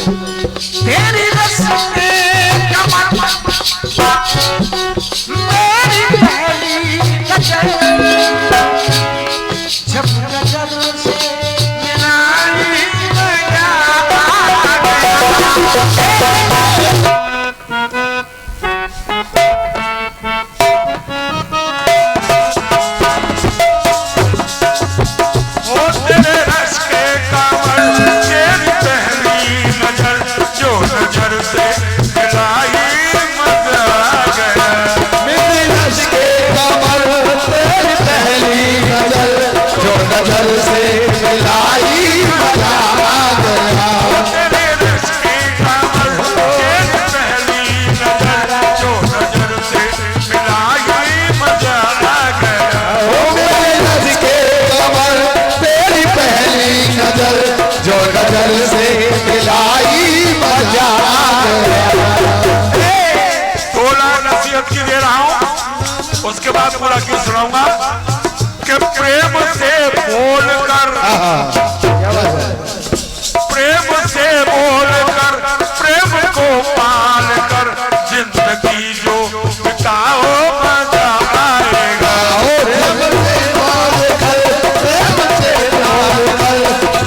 तेरी रस्ते कमर मेरी पहली नजर जब नजर से मिलाई गया उसके बाद पूरा क्यों सुनाऊंगा कि प्रेम से बोलकर प्रेम को पाल कर जिंदगी जो बिताओ मजा आएगा।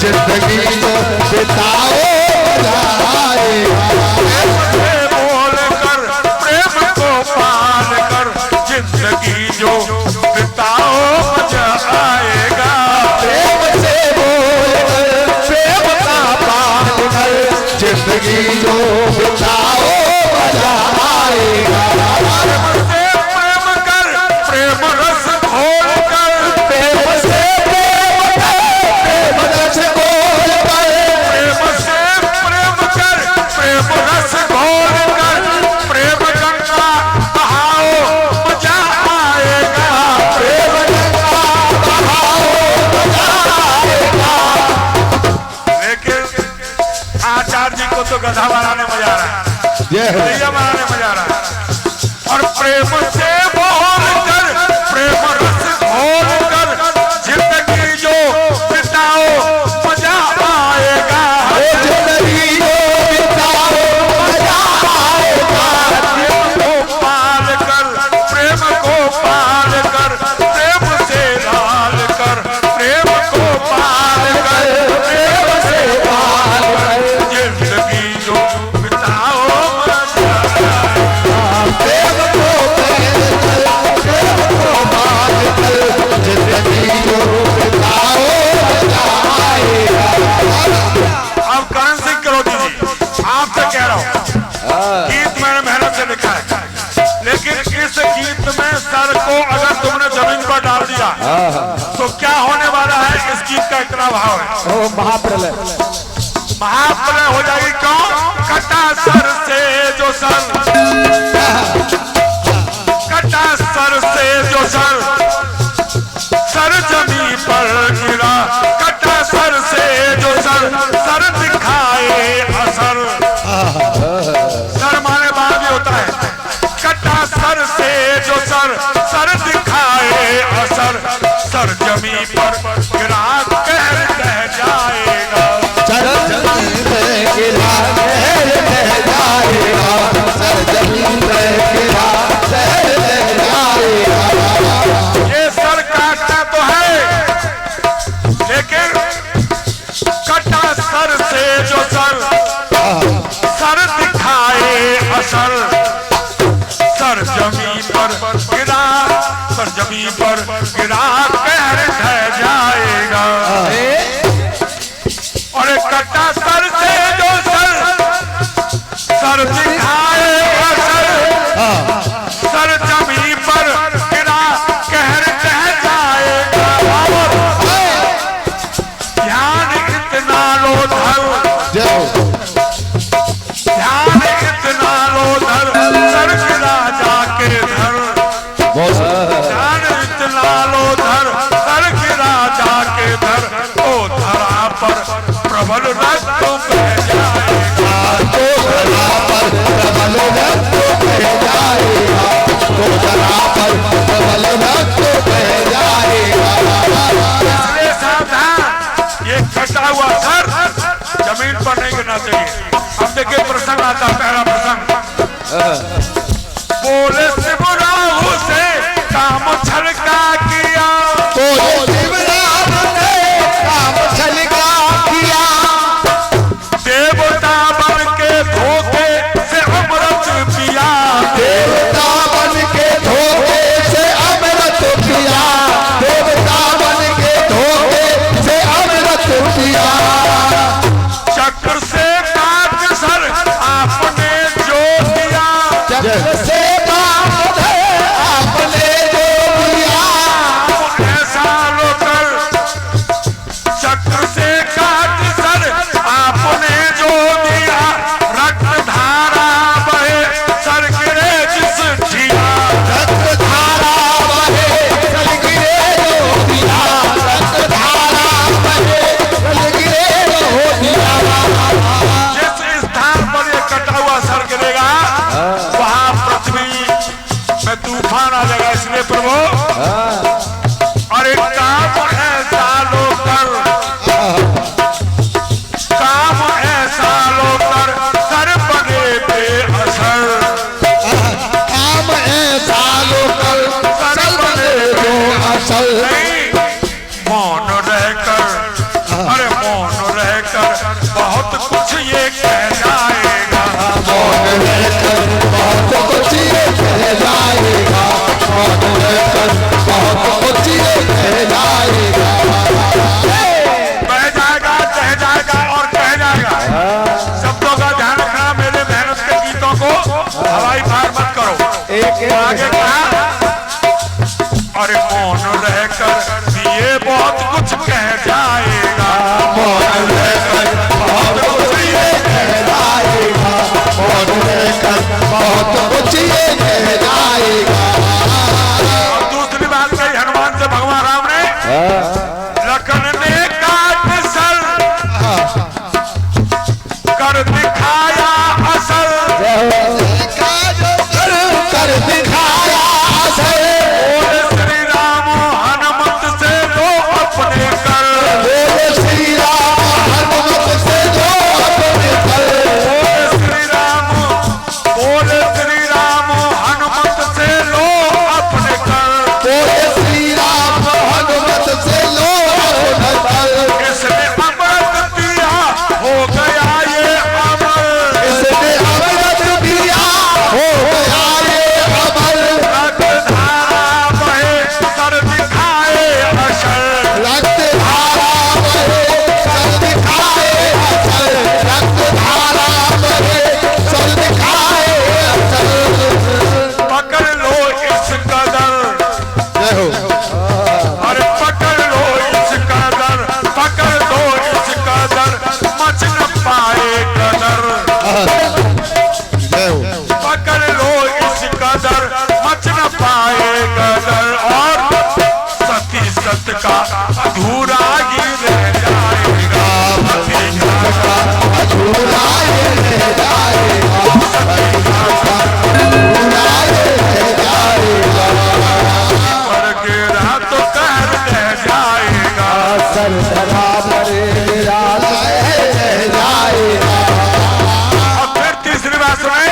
जिंदगी जो बिताओ मजा आएगा। जिंदगी जो बिताओ मजा आएगा। प्रेम से बोल प्रेम का पान कर जिंदगी जो बिताओ मजा आएगा। प्रेम कर प्रेम रस घोल कर प्रेम से प्रेम रस घोल कर प्रेम से प्रेम कर प्रेम रस घोल कर प्रेम गंगा बहाओ मजा आएगा। प्रेम गंगा बहाओ मजा आएगा। लेकिन आचार्य जी को तो गधा बनाने मजा आ रहा है, गैया बनाने मजा आ रहा है। और प्रेम से बोल कर प्रेम रस घोल कर जिंदगी जो बिताओ मजा आएगा। जिंदगी जो बिताओ मजा आएगा। प्रेम को पाल कर प्रेम को पाल कर प्रेम से लाल कर प्रेम को पाल कर प्रेम से पाल कर जिंदगी जो बिताओ मजा आएगा। प्रेम को पाल कर जिंदगी जो बिताओ मजा आएगा। अब करण सिंह करोटी जी आपसे कह रहा हूँ, गीत मैंने मेहनत से लिखा है, लेकिन इस गीत में सर को अगर तुमने जमीन पर डाल दिया तो क्या होने वाला है? इस गीत का इतना भाव है, महाप्रलय महाप्रलय हो जाएगी। क्यों? कटा सर से जो सर कटा सर से जो सर जमीन पर गिरा। कटा सर से जो सर दिखाए असर। सर माने बाल भी होता है। कटा सर से जो सर दिखाए असर। सर जमीन पर गिरा कहर कह जाएगा। सर जमीन पे गिरा कहर कह जाएगा। सर जमीन पे गिरा कहर कह जाएगा। ये सर काटना तो है, लेकिन कटा सर से जो सर दिखाए असर। सर जमीन पर गिरा कहर ढह जाए। आता पहला प्रसंग। बोले शिव राहु से काम छलका किया, बोले शिवराम ने काम छलका किया, देवता बन के धोखे से अमृत पिया, देवता बन के धोखे से अमृत पिया, देवता बन के धोखे से अमृत पिया। चक्र से काट सर आपने जो दिया, चक्र से बाप है आपने जो दिया, ऐसा लोकर चक्र से काट सर आपने जो दिया, रक्त धारा बहे सर गिरे जिस जिया, रक्त धारा बहे चल गिरे जो दिया, रक्त धारा बहे चल गिरे जो दिया। जिस स्थान पर ये कटा हुआ सर गिरेगा वहां पृथ्वी में तूफान आ जाएगा। इसलिए प्रभु और एक काम ऐसा लोकर, काम ऐसा लोकर सर बने बेअसर, काम ऐसा लोकल सल बने जो असल, नहीं मौन रहकर, अरे मौन रहकर बहुत कुछ ये कह जाएगा, मौन रहकर बहुत कुछ ये कह जाएगा, मौन रहकर बहुत कुछ ये कह जाएगा। बह जाएगा, कह जाएगा और कह जाएगा। शब्दों का ध्यान रखना, मेरे मेहनत के गीतों को हवाई फायर मत करो। आगे कहा, अरे मौन रहकर ये बहुत कुछ कह जाएगा, मौन रहकर बहुत कुछ ये कह जाएगा, मौन रहकर बहुत कुछ ये कह जाएगा। और दूसरी बात कही हनुमान से भगवान राम ने, लखन ने काट सर कर दिखाया असल, कर दिखाया असल, बोले श्री राम हनुमत से लो अपने कर, बोले श्री राम हनुमत से जो अपने कर, बोले श्री राम, बोले श्री राम हनुमत से लो अपने कर, बोले श्री राम हनुमत से लो अपने कर। इसने अमृत दिया हो गया ये अमर, इसने अमृत दिया हो गया ये अमर, रक्त धारा बहे सर दिखाए अशर, रक्त धारा बहे चल दिखाए अचल, रक्त धारा बहे चल दिखाए अचल। पकड़ लो इस कदर, जय हो। अरे पकड़ लो इस कदर, पकड़ लो इस कदर, मच न पाए कदर, जय हो। पकड़ लो इस कदर, मच न पाए कदर, और सती सत का अधूरा ही रह जाएगा, सती सत का अधूरा ये रह जाएगा, अधूरा ये रह जाएगा। पर गिरा तो कहर रह जाएगा, सर धरा मरे निराल रह जाएगा। और फिर तीसरी बात सुने,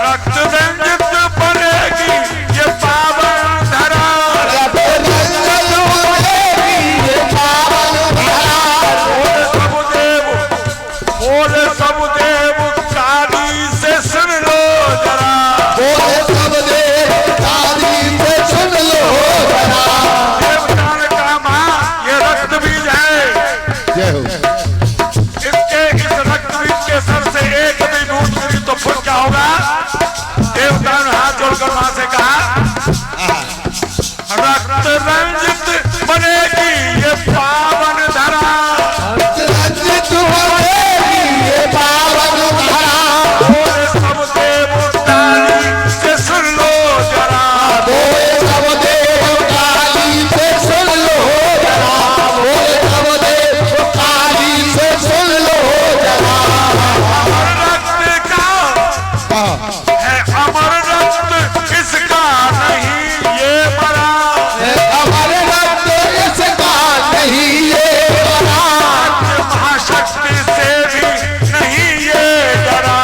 रक्त रंजित बनेगी ये पावन धरा, रक्त रंजन बनेगी ये पावन धरा, बोले सबदेव, बोले सबदेव काली से सुन लो जरा, बोले सब देव काली से सुन लो जरा। देवता ने कहा मां ये रक्त बीज है, जय हो। इसके इस रक्त बीज के सर से एक भी बूंद गिरी तो फिर क्या होगा? देवता ने हाथ जोड़कर मां से कहा, रक्त रंजित बनेगी ये पावन धरा, रंजित बनेगी ये पावन धरा, बोले सबदेव काली से सुन लो जरा, बोले सब देव काली से सुन लो जरा, बोले सब देव काली से सुन लो जरा। अमर रक्त का है, अमर रक्त इसका नहीं ये मरा, अमर रक्त इसका नहीं ये बना, महाशक्ति से भी नहीं ये डरा,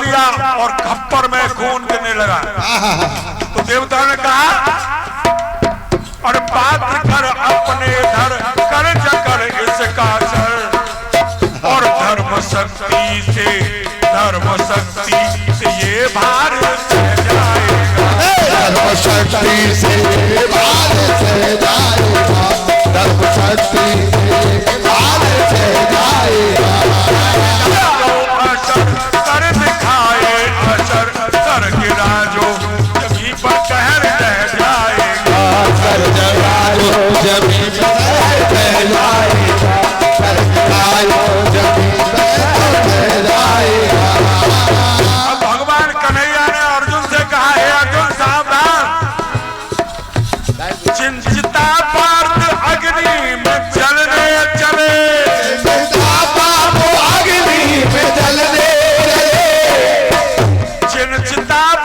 लिया और खप्पर में खून गिरने लगा। तो देवताओं ने कहा और बात कर अपने धर कर जकर इसका सर, और धर्म शक्ति से ये भार सह जाएगा। धर्म शक्ति से भार सह जाएगा, धर्म शक्ति से भार सह जाएगा। असर कर दिखाए असर कर गिरा जो जमीन पर कहर रह जाएगा। कर जगायो जमीन पर रह जाएगा, कर जगायो जमीन पर रह जाएगा। अब भगवान कन्हैया ने अर्जुन से कहा, हे अर्जुन सावधान, चिंचिता पार्थ अग्नि में जलने चले। चिंचिता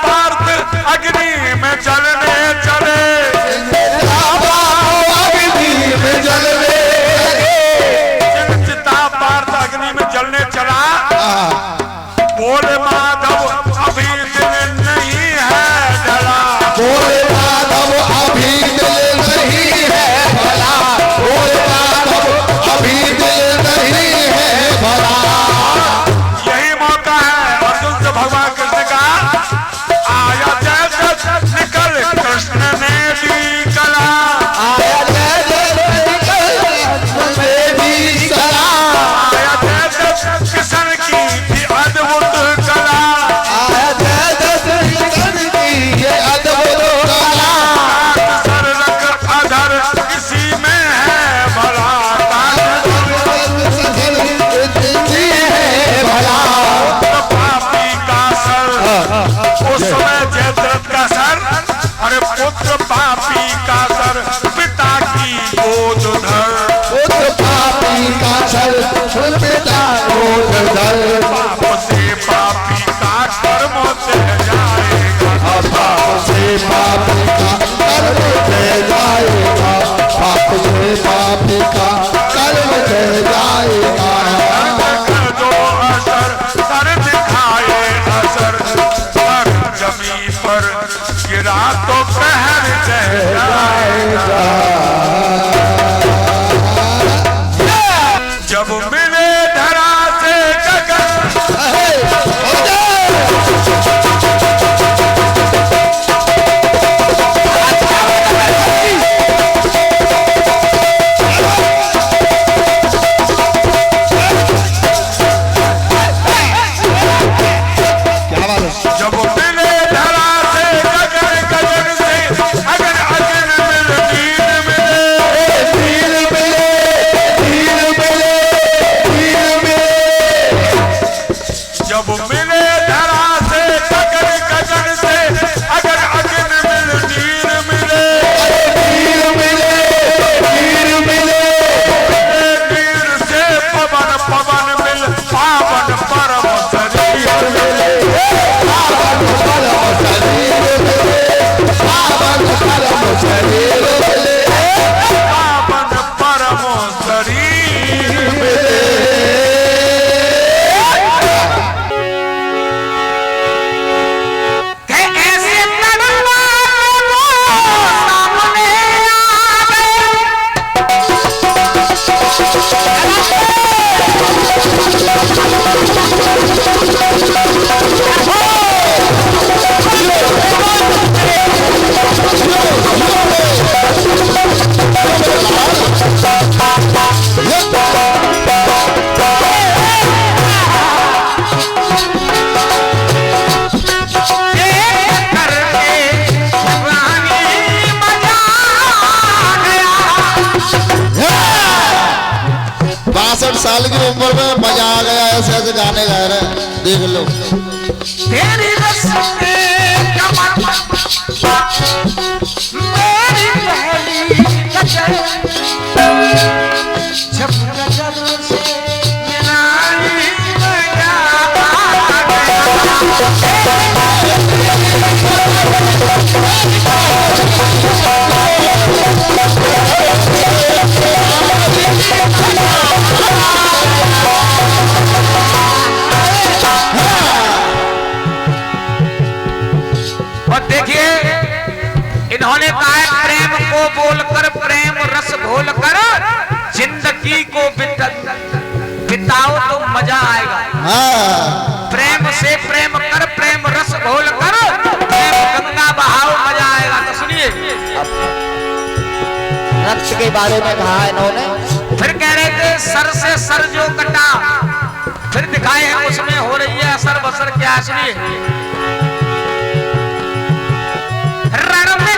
पार्थ अग्नि में जलने चले। चिंचिता पार्थ अग्नि में जलने चला। बोले माधव अभी दिन नहीं है ढला। बोले माधव अभी दिल नहीं है भला, बोले माधव अभी दिल नहीं है भला। यही मौका है अर्जुन से भगवान कृष्ण का आया जैसे निकल कृष्ण ने दी कला। आया जैसे मेरी सलाह, आया जैसे किशन की थी अद्भुत कला। आया जैसे कृष्ण की ये अद्भुत कला। सर रख अधर इसी में है भला। पापी का सर उस समय जयद्रथ का सर, अरे पुत्र पापी का सर पिता की गोद धर। पुत्र पापी का सर पिता गोद धर। पाप से पापी का कर्म से जाएगा। पाप से पापी का कर्म से जाएगा, पाप से पापी का कर्म से जाएगा। जो असर सर दिखाए असर सर जमीन पर गिरा तो कहर सह जाएगा। जब मिले धरा से गगन जब मिले धरा से गगन गगन से अगन अगन मिल दीन मिले। तीर मिले, तीर मिले, तीर मिले। जब मिले धरा से गगन गगन से अगन अगन मिल दीन मिले। तीर मिले, तीर मिले। तीर से पवन पवन मिल पावन परम शरीर मिले। पावन परम शरीर मिले, पावन परम शरीर मिले, पावन परम शरीर मिले। ऐसे तलवार वो सामने आ गए। साल की उम्र में मजा आ गया, ऐसे ऐसे गाने गा रहे हैं, देख लो। तेरी रस्म में कमर मेरी पहली नजर जब नजर से मिलाई लगा इन्होंने कहा है प्रेम को बोलकर प्रेम रस घोलकर जिंदगी को बिताओ तो मजा आएगा। प्रेम से प्रेम कर प्रेम रस घोलकर प्रेम गंगा बहाओ मजा आएगा। तो सुनिए रक्त के बारे में कहा इन्होंने। फिर कह रहे थे सर से सर जो कटा, फिर दिखाए हैं उसमें हो रही है असर बसर क्या। सुनिए रण में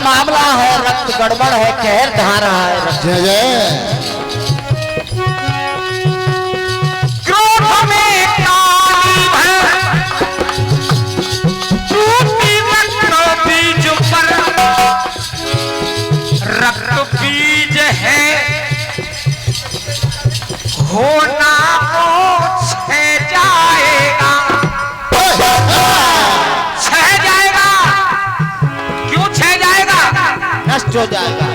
मामला है, रक्त गड़बड़ है, कहर धारा है। जय जय क्रोध में काली है टूटी रक्त बीज पर, रक्त बीज है होना को छह जाएगा, छह जाएगा। क्यों छह जाएगा? नष्ट हो जाएगा।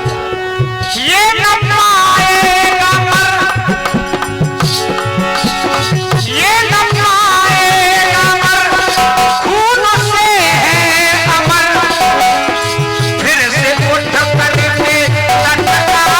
ये न पाएगा मर, ये न पाएगा मर, खून से है अमर, फिर से उठ करके लटकाएगा।